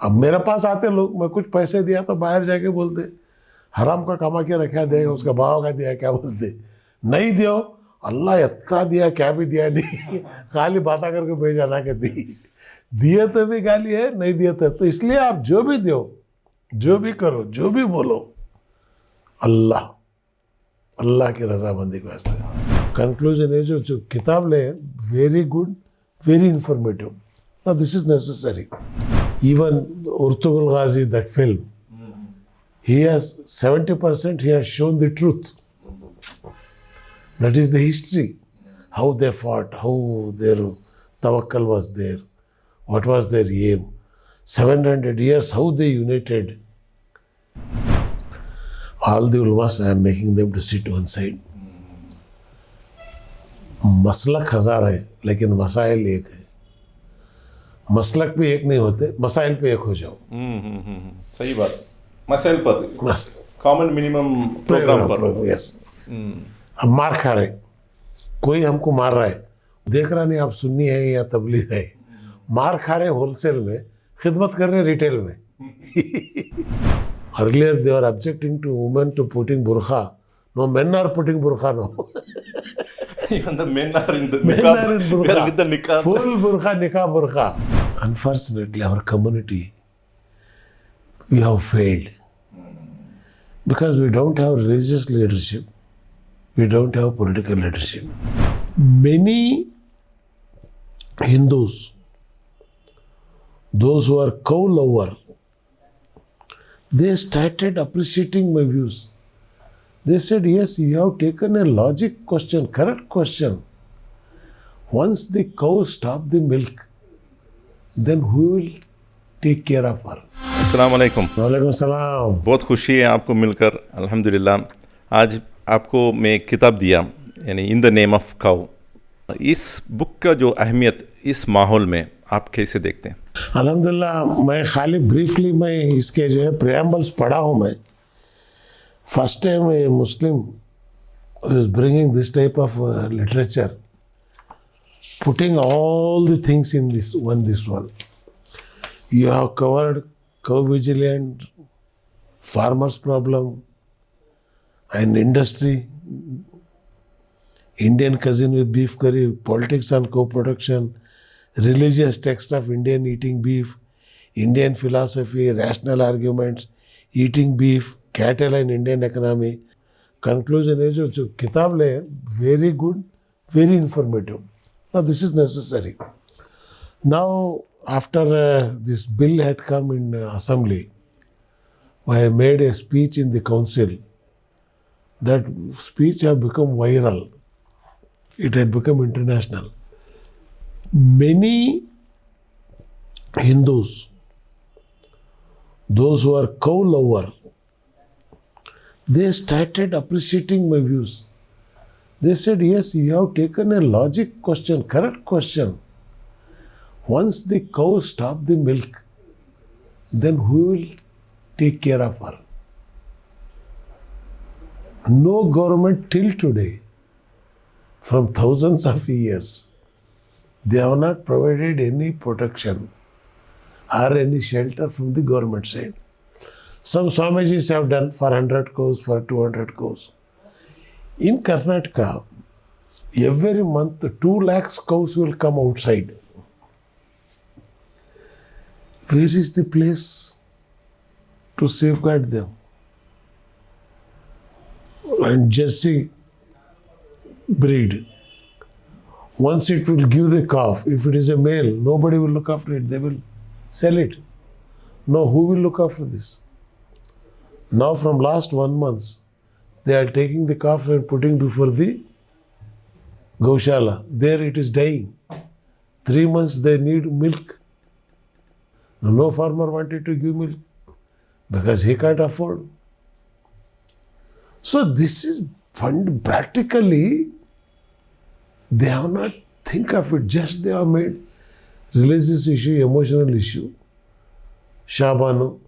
अब मेरे पास आते लोग, मैं कुछ पैसे दिया तो बाहर जाके बोलते हराम का कमा के रखा देगा, उसका भाव का दिया क्या बोलते, नहीं दियो अल्लाह इतना दिया क्या भी दिया नहीं खाली बातें करके भेजा ना के दी, दिए तो भी गाली है, नहीं दिए तो इसलिए आप जो भी दो, जो भी करो, जो भी बोलो, अल्लाह अल्लाह की रजामंदी के वास्ते। कंक्लूजन है जो किताब ले, very good, very informative. Now this is necessary. Even Ertugrul Ghazi, that film, he has 70% he has shown the truth. That is the history, how they fought, how their tawakkal was there, what was their aim, 700 years how they united. All the ulamas, I am making them to sit one side. मसलक हजार है लेकिन मसाइल एक है। मसलक भी एक नहीं होते, मसाइल पे एक हो जाओ। सही बात। मसाइल पर, कॉमन मिनिमम प्रोग्राम पर। यस। अब मार खा रहे, कोई हमको मार रहा है, देख रहा नहीं आप सुन्नी है या तबलीग है, मार खा रहे होलसेल में, खिदमत कर रहे रिटेल में। Earlier they were objecting to women to putting burqa. No, men are putting burqa now. Even the men are in the Men niqab. are in burqa. They are with the niqab. Full burqa, niqab, burqa. Unfortunately, our community, we have failed. Because we don't have religious leadership. We don't have political leadership. Many Hindus, those who are cow lover, they started appreciating my views. They said, yes, you have taken a logic question, correct question. Once the cow stop the milk, then who will take care of her? अस्सलाम वालेकुम। वालेकुम सलाम। बहुत खुशी है आपको मिलकर, अल्हम्दुलिल्लाह। आज आपको मैं एक किताब दिया, यानी in the name of cow. इस बुक का जो अहमियत इस माहौल में आप कैसे देखते हैं? अल्हम्दुलिल्लाह, मैं खाली ब्रीफली मैं इसके जो है प्रेम्बल्स पढ़ा हूँ। मैं first time A Muslim is bringing this type of literature, putting all the things in this one. You have covered cow vigilant, farmers' problem, and industry, Indian cousin with beef curry, politics and co-production, religious text of Indian eating beef, Indian philosophy, rational arguments, eating beef, cattle and Indian economy. Conclusion है जो किताब ले, very good, very informative. Now this is necessary. Now after this bill had come in assembly, I made a speech in the council. That speech had become viral. It had become international. Many Hindus, those who are cow lover, they started appreciating my views. They said, yes, you have taken a logic question, correct question. Once the cow stop the milk, then who will take care of her? No government till today, from thousands of years, they have not provided any protection or any shelter from the government side. Some Swamijis have done for 100 cows, for 200 cows. In Karnataka, every month 2 lakhs cows will come outside. Where is the place to safeguard them? And Jersey breed, once it will give the calf, if it is a male, nobody will look after it, they will sell it. No, who will look after this? Now from last 1 month, they are taking the calf and putting before the Gaushala. There it is dying. 3 months they need milk. No farmer wanted to give milk because he can't afford. So this is practically, they have not think of it, just they have made religious issue, emotional issue. Shabanu,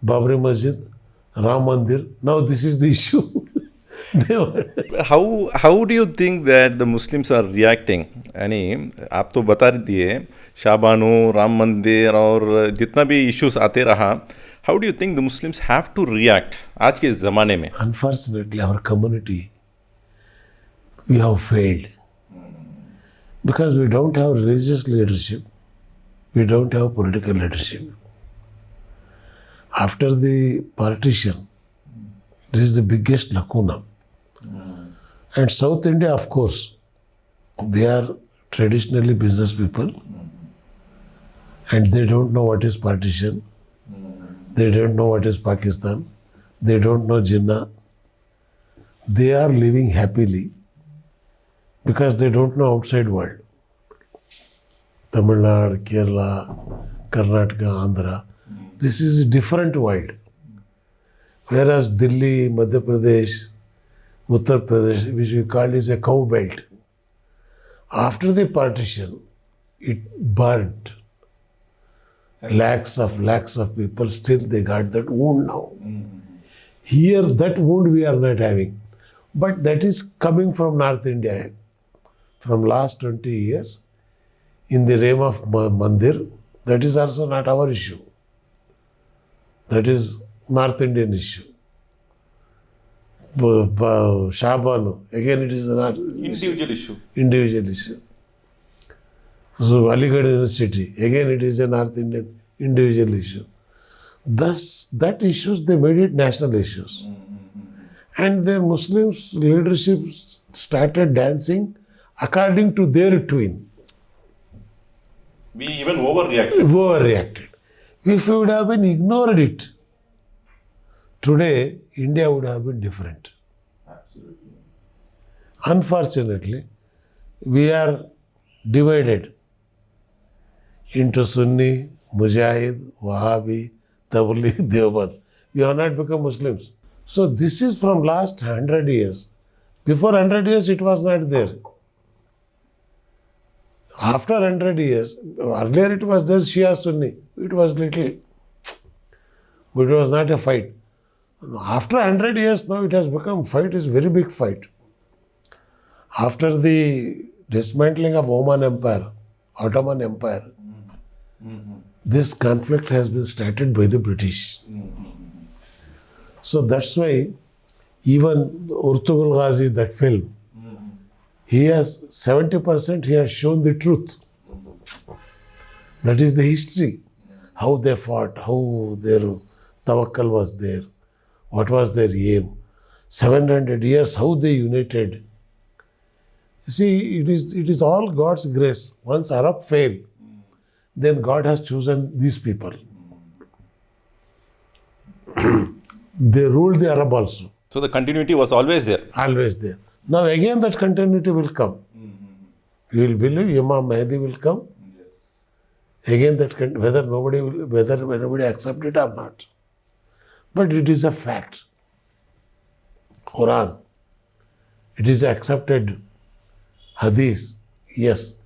Babri Masjid, Ram Mandir, now this is the issue. They were, how do you think that the Muslims are reacting? यानी आप तो बता दिए शाबानो राम मंदिर और जितना भी issues आते रहा, how do you think the Muslims have to react आज के ज़माने में? unfortunately, our community, we have failed. Because we don't have religious leadership, we don't have political leadership. After the partition, this is the biggest lacuna. And South India, of course, they are traditionally business people and they don't know what is partition. They don't know what is Pakistan. They don't know Jinnah. They are living happily because they don't know outside world. Tamil Nadu, Kerala, Karnataka, Andhra. This is a different world. Whereas Delhi, Madhya Pradesh, Uttar Pradesh, which we call is a cow belt. After the partition, it burnt. Lakhs of people, still they got that wound now. Here, that wound we are not having. But that is coming from North India. From last 20 years, in the realm of Mandir, that is also not our issue. That is North Indian issue. Shabanu, again it is not individual issue. So Aligarh University, again it is a North Indian individual issue. Thus, that issues, they made it national issues. And the Muslims leadership started dancing according to their twin. We even overreacted. Overreacted. If we would have been ignored it, today India would have been different. Absolutely. Unfortunately, we are divided into Sunni, Mujahid, Wahhabi, Tabligh, Deoband. We have not become Muslims. So this is from last 100 years. Before 100 years, it was not there. After 100 years, earlier it was there Shia Sunni. It was little, but it was not a fight. After 100 years, now it has become fight, is very big fight. After the dismantling of Ottoman Empire, this conflict has been started by the British. So that's why even Urtugul Ghazi, that film, he has 70%, he has shown the truth. That is the history. How they fought, how their tawakkal was there, what was their aim. 700 years, how they united. You see, it is all God's grace. Once Arab failed, then God has chosen these people. They ruled the Arab also. So the continuity was always there. Always there. Now again that continuity will come. You will believe Imam Mahdi will come. Again that whether anybody accept it or not. But it is a fact. Quran. It is accepted. Hadith. Yes.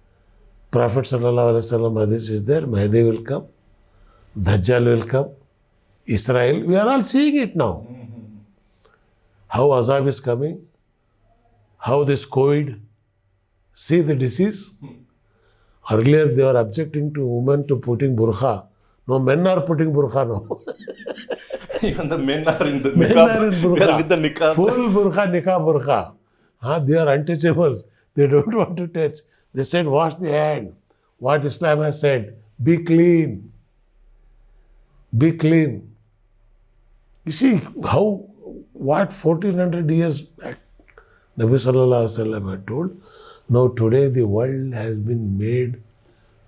Prophet Sallallahu Alaihi Wasallam Hadith is there. Mahdi will come. Dajjal will come. Israel. We are all seeing it now. How Azab is coming. How this COVID. See the disease. Earlier they were objecting to women to putting burqa. No, men are putting burqa now. Even the men are in the Men niqab. are in burqa. They are with the niqab. Full burqa, niqab burqa. They are untouchables. They don't want to touch. They said, wash the hand. What Islam has said, be clean. Be clean. You see what 1400 years back Nabi Sallallahu Alaihi Wasallam had told. Now today the world has been made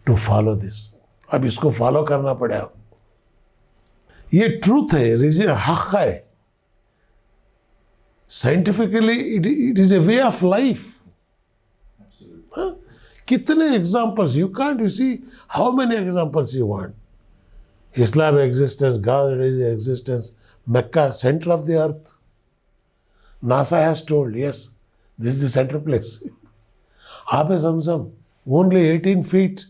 to follow this. अब इसको follow करना पड़ेगा. ये truth है, हक़ है. Scientifically, it is a way of life. Huh? कितने examples? You see how many examples you want. Islam existence, God existence, Mecca, center of the earth. NASA has told, yes, this is the center place. Zamzam, only 18 feet.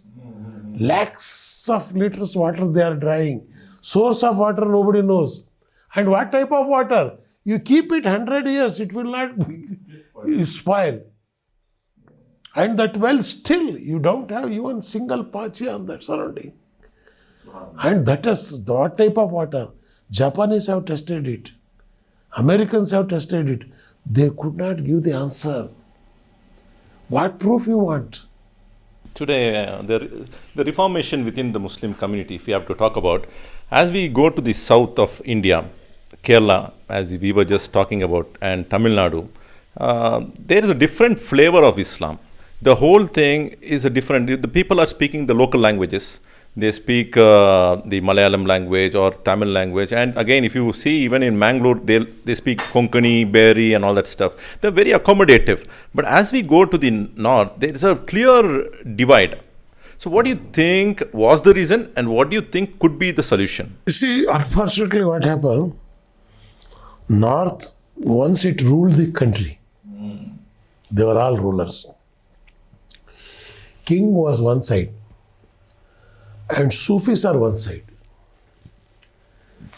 Lakhs of liters water they are drying. Source of water nobody knows. And what type of water? You keep it 100 years, it will not spoil. And that well still, you don't have even single pachi on that surrounding. And that is what type of water? Japanese have tested it. Americans have tested it. They could not give the answer. What proof you want? Today, the reformation within the Muslim community, if we have to talk about, as we go to the south of India, Kerala, as we were just talking about, and Tamil Nadu, there is a different flavor of Islam. The whole thing is a different. The people are speaking the local languages. They speak the Malayalam language or Tamil language. And again, if you see, even in Mangalore, they speak Konkani, Beri, and all that stuff. They're very accommodative. But as we go to the north, there is a clear divide. So what do you think was the reason, and what do you think could be the solution? You see, unfortunately, what happened? North, once it ruled the country, they were all rulers. King was one side, and Sufis are one side.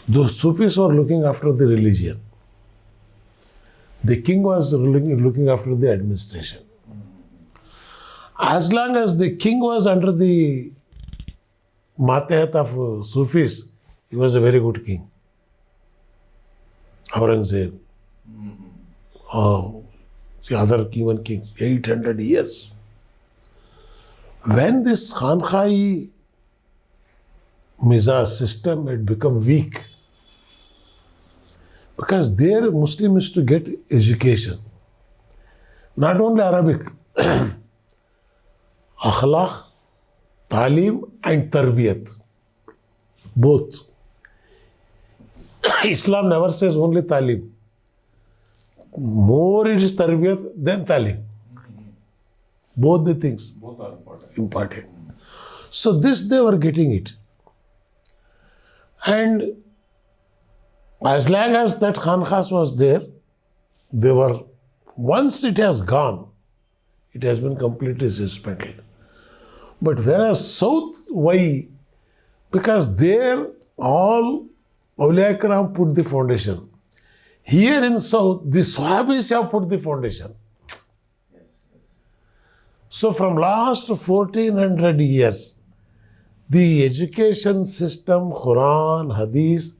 Those Sufis were looking after the religion. The king was looking after the administration. As long as the king was under the Matahat of Sufis, he was a very good king. Aurangzeb, the other even kings, 800 years. When this Khankhai Mizaj system had become weak, because their Muslim is to get education, not only Arabic, akhlaq, talim and tarbiyat, both. Islam never says only talim. More it is tarbiyat than talim. Both the things. Both are important. So this they were getting it. And as long as that Khankhas was there, they were, once it has gone, it has been completely suspended. But whereas South, why? Because there all Awliya Kiram put the foundation. Here in South, the Sahabis have put the foundation. So from last 1400 years, the education system, Quran, Hadith,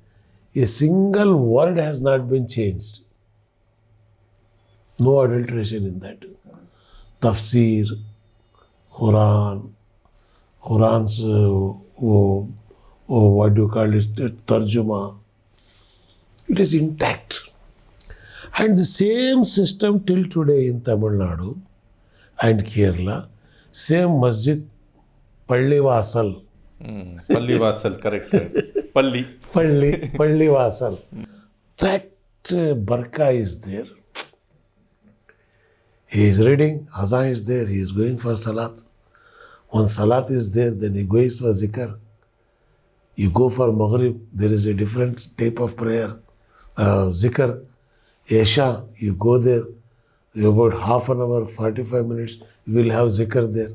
a single word has not been changed. No adulteration in that. Tafsir, Quran's, what do you call it, Tarjuma, it is intact. And the same system till today in Tamil Nadu and Kerala, same masjid, Palli Vasal. Palli Vasal, correct. Palli. Palli Vasal. That barka is there. He is reading, Azan is there, he is going for Salat. When Salat is there, then he goes for Zikr. You go for Maghrib, there is a different type of prayer. Zikr. Isha, you go there, about half an hour, 45 minutes, you will have Zikr there.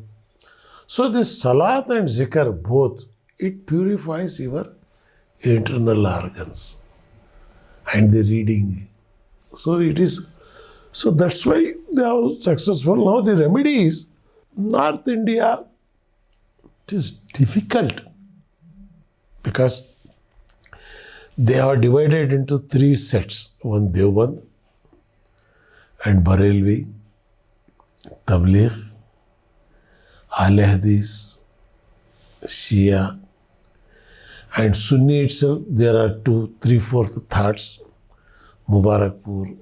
So this Salat and Zikr, both, it purifies your internal organs and the reading. So it is, so that's why they are successful. Now the remedy is, North India, it is difficult because they are divided into three sets. One Deoband and Barelvi, Tabligh, Ahle Hadith, Shia, and Sunni itself, there are 2, 3, 4 thirds, Mubarakpur,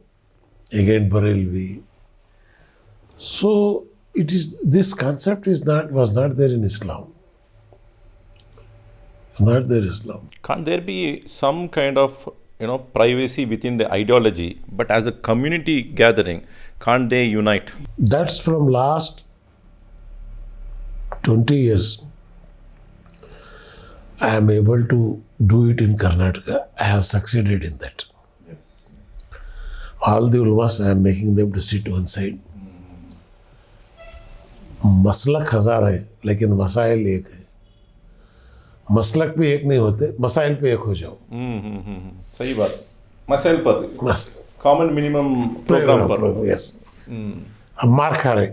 again Barelvi. So it is, this concept was not there in Islam. It's not there in Islam. Can't there be some kind of privacy within the ideology, but as a community gathering, can't they unite? That's from last 20 years. I am able to do it in Karnataka. I have succeeded in that. Yes. All the ulamas, I am making them to sit one side. मसलक हजार है, लेकिन मसाइल एक है. मसलक पे एक नहीं होते, मसाइल पे एक हो जाओ. सही बात. मसाइल पर, बस कॉमन मिनिमम प्रोग्राम पर। यस। अब मार खा रहे,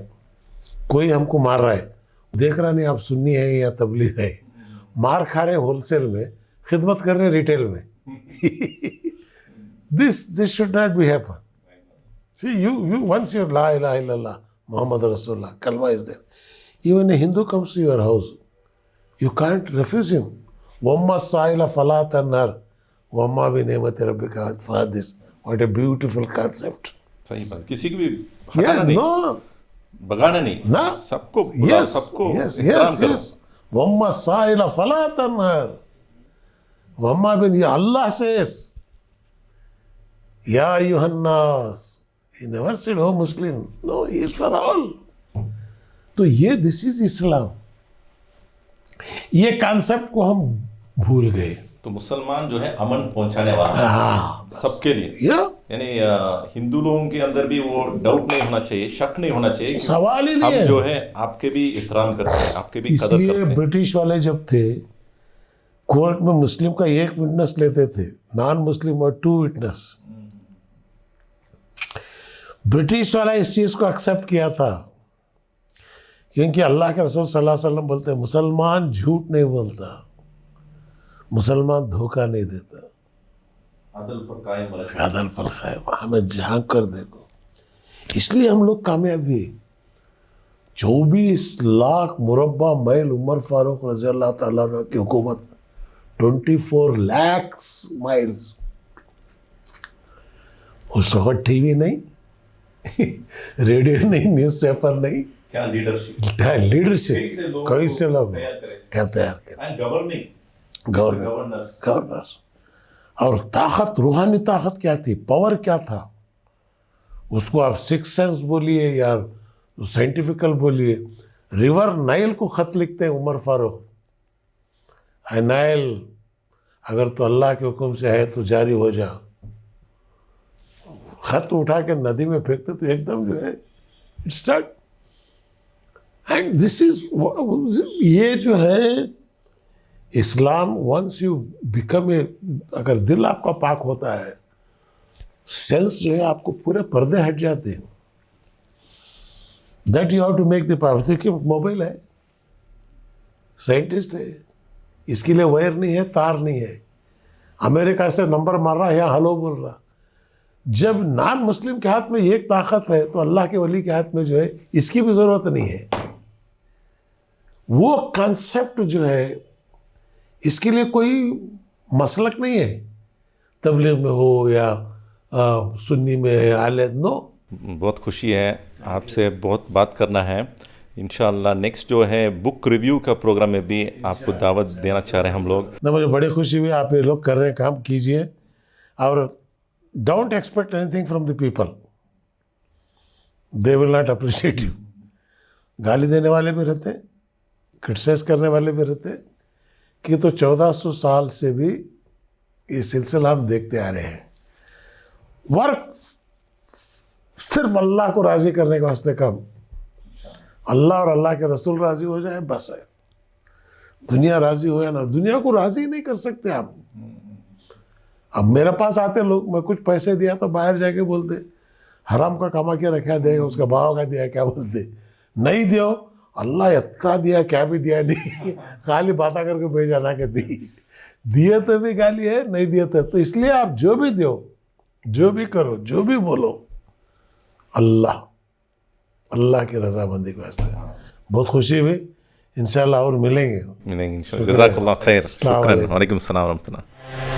कोई हमको मार रहा है, देख रहा नहीं आप सुन्नी है या तबलीग है, मार खा रहे होलसेल में, खिदमत कर रहे रिटेल में। This should not be happen. See, you once your La ilaha illallah, Muhammad Rasulullah, kalma is there. Even a Hindu comes to your house, you can't refuse him. Wamma sa'ila fala tanhar, wamma bi ni'mati rabbika fahadis. What a beautiful concept. सही बात, किसी की भी हटाना Yeah, नहीं, no, भगाना नहीं, ना, सबको बुला, yes, सबको yes, एहतराम yes, करो। yes. Wamma sa'ila fala tanhar, wamma bin, ya Allah says, Ya ayyuhan nas. He never said, oh Muslim. No, he is for all. तो ये दिस इज इस्लाम। ये कॉन्सेप्ट को हम भूल गए। तो मुसलमान जो है अमन पहुंचाने वाला है हाँ, सबके लिए। या यानी हिंदू लोगों के अंदर भी वो डाउट नहीं होना चाहिए, शक नहीं होना चाहिए कि सवाल ही नहीं हम है। जो है आपके भी एहतराम करते हैं, आपके भी कदर इसलिए करते हैं। ब्रिटिश वाले जब थे कोर्ट में, मुस्लिम का एक विटनेस लेते थे, नॉन मुस्लिम और 2 विटनेस। ब्रिटिश वाला इस चीज को एक्सेप्ट किया था क्योंकि अल्लाह के रसूल सल्लल्लाहु अलैहि वसल्लम बोलते हैं, मुसलमान झूठ नहीं बोलता, मुसलमान धोखा नहीं देता, अदल पर कायम रहे। अदल पर कायम, हमें झांक कर देखो। इसलिए हम लोग कामयाब हुए। 24 लाख मुरब्बा माइल उमर फारूक रज़ी अल्लाह ताला अन्हु की हुकूमत, 24 लाख माइल्स। उस वक्त टीवी नहीं, रेडियो नहीं, न्यूज़पेपर नहीं, क्या लीडरशिप, लीडरशिप कैसे लोग क्या तैयार करें, एंड गवर्निंग गवर्नर्स। और ताकत, रूहानी ताकत क्या थी, पावर क्या था, उसको आप सिक्स सेंस बोलिए या साइंटिफिकल बोलिए। रिवर नाइल को खत लिखते हैं उमर फारूक, है नाइल अगर तो अल्लाह के हुक्म से है तो जारी हो जा। खत उठा के नदी में फेंकते तो एकदम जो है स्टार्ट। एंड दिस इज, ये जो है इस्लाम, वंस यू बिकम ए, अगर दिल आपका पाक होता है, सेंस जो है आपको पूरे पर्दे हट जाते हैं। That you have to make the power. देखिए मोबाइल है, साइंटिस्ट है, इसके लिए वायर नहीं है, तार नहीं है, अमेरिका से नंबर मार रहा है या हेलो बोल रहा। जब नॉन मुस्लिम के हाथ में एक ताकत है तो अल्लाह के वली के हाथ में जो है इसकी भी जरूरत नहीं है। वो कॉन्सेप्ट जो है, इसके लिए कोई मसलक नहीं है, तबलीग में हो या सुन्नी में है, आले नो। बहुत खुशी है आपसे, बहुत बात करना है। इंशाअल्लाह नेक्स्ट जो है बुक रिव्यू का प्रोग्राम में भी आपको दावत देना चाह रहे हैं हम लोग। ना, मुझे बड़ी खुशी हुई, आप ये लोग कर रहे हैं काम, कीजिए। और don't expect anything from the people, they will not appreciate you. गाली देने वाले भी रहते हैं, क्रिटिसाइज करने वाले भी रहते हैं, कि तो 1400 साल से भी ये सिलसिला हम देखते आ रहे हैं। वर्क सिर्फ अल्लाह को राज़ी करने के वास्ते काम, अल्लाह और अल्लाह के रसूल राज़ी हो जाए बस है। दुनिया राज़ी हो या ना, दुनिया को राज़ी नहीं कर सकते आप। अब मेरे पास आते लोग, मैं कुछ पैसे दिया तो बाहर जाके बोलते हराम का कमा के रखा देगा, उसका भाव का दिया, क्या बोलते नहीं दियो, अल्लाह इतना दिया क्या भी दिया नहीं, खाली बात करके भेजा ना के दी, दिए तो भी गाली है, नहीं दिए तो इसलिए आप जो भी दो, जो भी करो, जो भी बोलो, अल्लाह की रजामंदी के वास्ते। बहुत खुशी हुई, इंशाल्लाह और मिलेंगे इंशाअल्लाह। जज़ाकल्लाह खैर, शुक्रान, वालेकुम सलाम व रहमतुल्लाह।